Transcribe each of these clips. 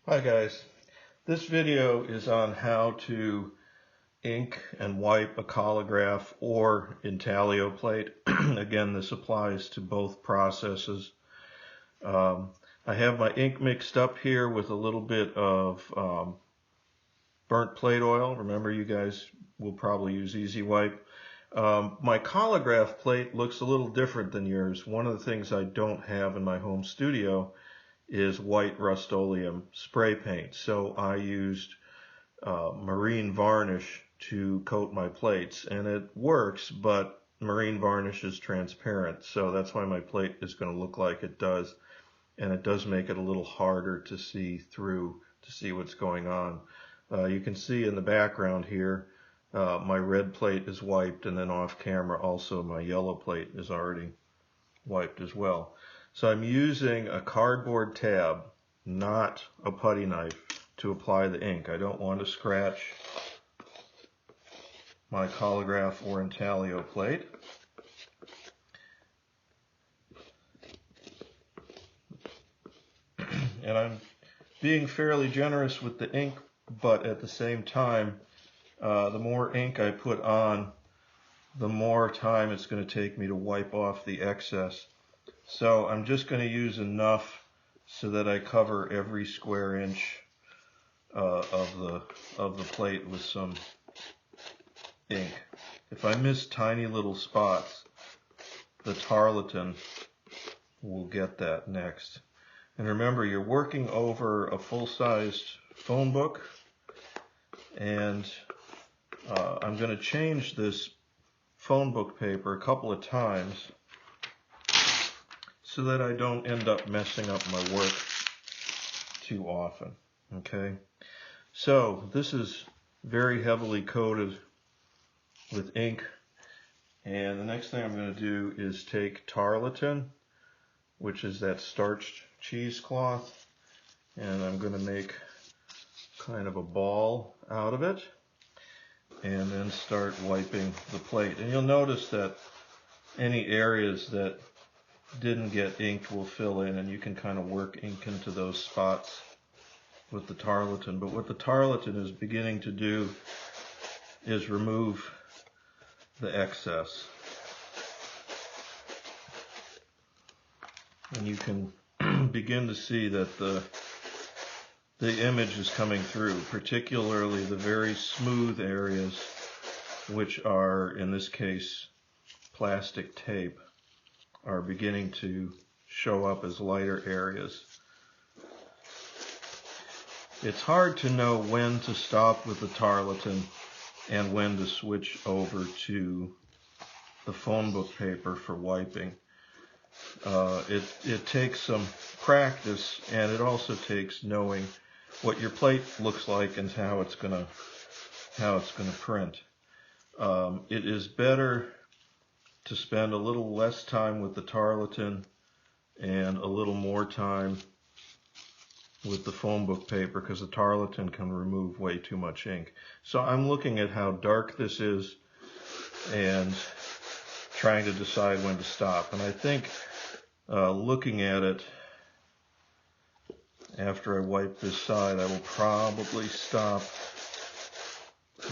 Hi guys, this video is on how to ink and wipe a Collagraph or Intaglio plate. Again, this applies to both processes. I have my ink mixed up here with a little bit of burnt plate oil. Remember, you guys will probably use Easy Wipe. My Collagraph plate looks a little different than yours. One of the things I don't have in my home studio is white Rust-Oleum spray paint. So I used marine varnish to coat my plates, and it works, but marine varnish is transparent, so that's why my plate is going to look like it does, and it does make it a little harder to see through, to see what's going on. You can see in the background here, my red plate is wiped, and then off camera also my yellow plate is already wiped as well. So I'm using a cardboard tab, not a putty knife, to apply the ink. I don't want to scratch my Collagraph or Intaglio plate. And I'm being fairly generous with the ink, but at the same time, the more ink I put on, the more time it's going to take me to wipe off the excess. So I'm just going to use enough so that I cover every square inch of the plate with some ink. If I miss tiny little spots, the tarlatan will get that next. And remember, you're working over a full-sized phone book, and I'm going to change this phone book paper a couple of times so that I don't end up messing up my work too often. Okay, so this is very heavily coated with ink, and the next thing I'm going to do is take tarlatan, which is that starched cheesecloth, and I'm going to make kind of a ball out of it and then start wiping the plate. And you'll notice that any areas that didn't get inked will fill in, and you can kind of work ink into those spots with the tarlatan. But what the tarlatan is beginning to do is remove the excess. And you can begin to see that the image is coming through, particularly the very smooth areas, which are, in this case, plastic tape, are beginning to show up as lighter areas. It's hard to know when to stop with the tarlatan and when to switch over to the phone book paper for wiping. It takes some practice, and it also takes knowing what your plate looks like and how it's gonna print. It is better to spend a little less time with the tarlatan and a little more time with the phone book paper, because the tarlatan can remove way too much ink. So I'm looking at how dark this is and trying to decide when to stop. And I think looking at it after I wipe this side, I will probably stop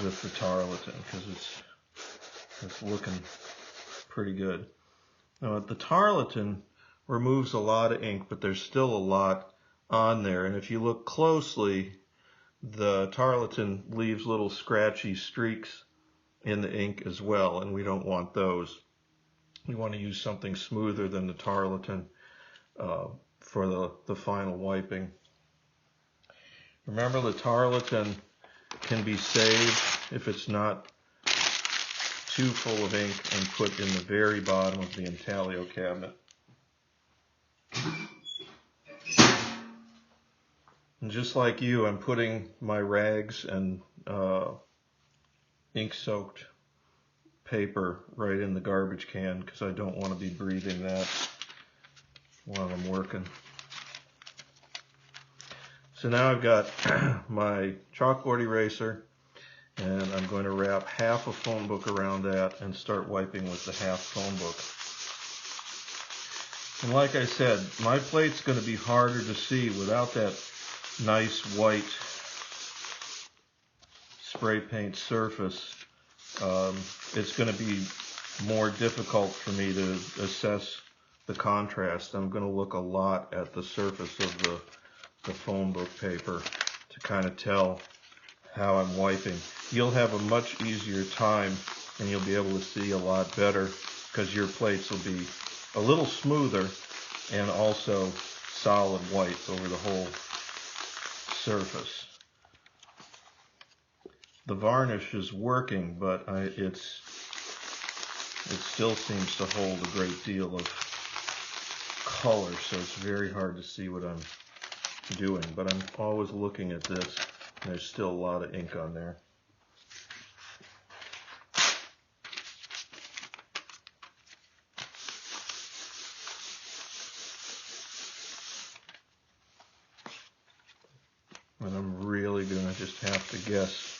with the tarlatan because it's looking pretty good. Now, the tarlatan removes a lot of ink, but there's still a lot on there. And if you look closely, the tarlatan leaves little scratchy streaks in the ink as well, and we don't want those. We want to use something smoother than the tarlatan for the final wiping. Remember, the tarlatan can be saved if it's not too full of ink and put in the very bottom of the Intaglio cabinet. And just like you, I'm putting my rags and ink-soaked paper right in the garbage can because I don't want to be breathing that while I'm working. So now I've got my chalkboard eraser, and I'm going to wrap half a phone book around that and start wiping with the half phone book. And like I said, my plate's going to be harder to see without that nice white spray paint surface, it's going to be more difficult for me to assess the contrast. I'm going to look a lot at the surface of the phone book paper to kind of tell how I'm wiping. You'll have a much easier time and you'll be able to see a lot better because your plates will be a little smoother and also solid white over the whole surface. The varnish is working, but it still seems to hold a great deal of color, so it's very hard to see what I'm doing. But I'm always looking at this, and there's still a lot of ink on there. And I'm really going to just have to guess.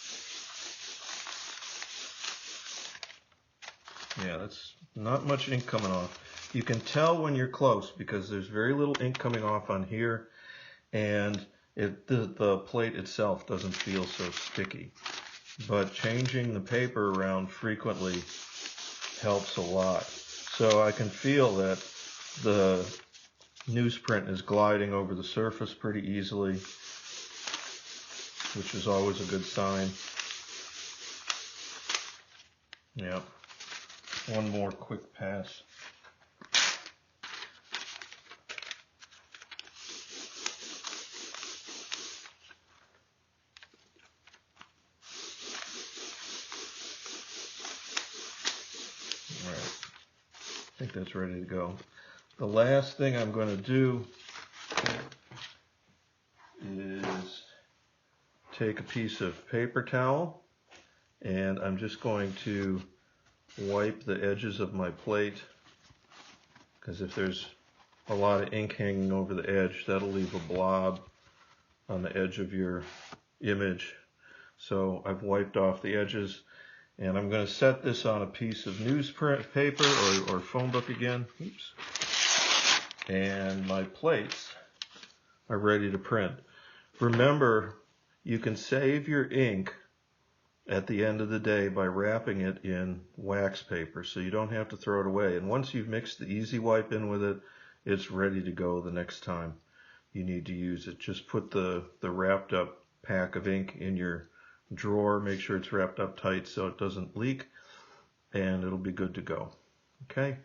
Yeah, that's not much ink coming off. You can tell when you're close because there's very little ink coming off on here, and the plate itself doesn't feel so sticky. But changing the paper around frequently helps a lot. So I can feel that the newsprint is gliding over the surface pretty easily, which is always a good sign. Yep. One more quick pass. All right. I think that's ready to go. The last thing I'm going to do is take a piece of paper towel, and I'm just going to wipe the edges of my plate, because if there's a lot of ink hanging over the edge, that'll leave a blob on the edge of your image. So I've wiped off the edges, and I'm going to set this on a piece of newsprint paper or phone book again. Oops. And my plates are ready to print. Remember, you can save your ink at the end of the day by wrapping it in wax paper, so you don't have to throw it away. And once you've mixed the Easy Wipe in with it, it's ready to go the next time you need to use it. Just put the wrapped up pack of ink in your drawer, make sure it's wrapped up tight so it doesn't leak, and it'll be good to go. Okay?